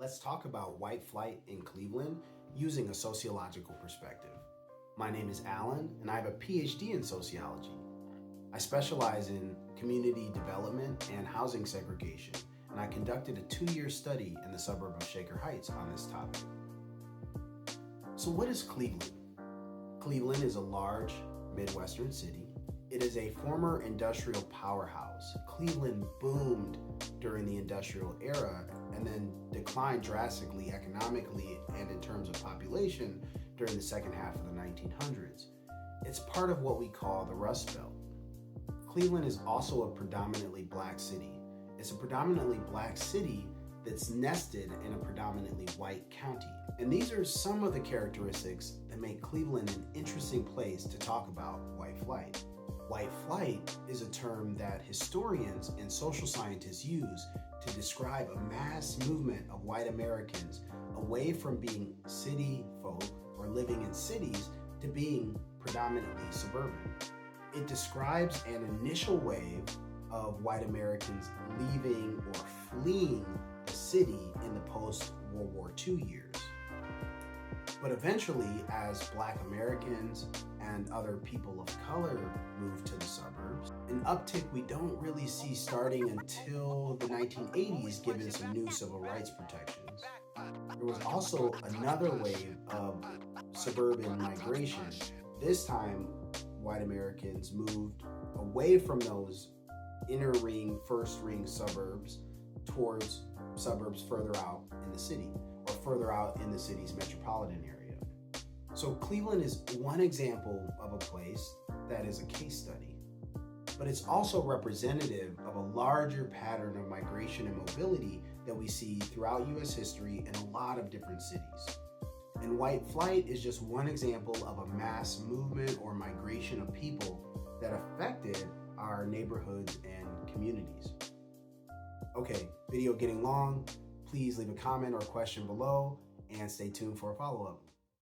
Let's talk about white flight in Cleveland using a sociological perspective. My name is Alan, and I have a PhD in sociology. I specialize in community development and housing segregation, and I conducted a 2-year study in the suburb of Shaker Heights on this topic. So what is Cleveland? Cleveland is a large Midwestern city. It is a former industrial powerhouse. Cleveland boomed during the industrial era and then declined drastically economically and in terms of population during the second half of the 1900s. It's part of what we call the Rust Belt. Cleveland is also a predominantly black city. It's a predominantly black city that's nested in a predominantly white county. And these are some of the characteristics that make Cleveland an interesting place to talk about white flight. White flight is a term that historians and social scientists use to describe a mass movement of white Americans away from being city folk or living in cities to being predominantly suburban. It describes an initial wave of white Americans leaving or fleeing the city in the post-World War II years. But eventually, as Black Americans and other people of color moved to the suburbs, an uptick we don't really see starting until the 1980s, given some new civil rights protections. There was also another wave of suburban migration. This time, white Americans moved away from those inner ring, first ring suburbs towards suburbs further out in the city or further out in the city's metropolitan area. So Cleveland is one example of a place that is a case study, but it's also representative of a larger pattern of migration and mobility that we see throughout U.S. history in a lot of different cities. And white flight is just one example of a mass movement or migration of people that affected our neighborhoods and communities. Okay, video getting long. Please leave a comment or question below and stay tuned for a follow-up.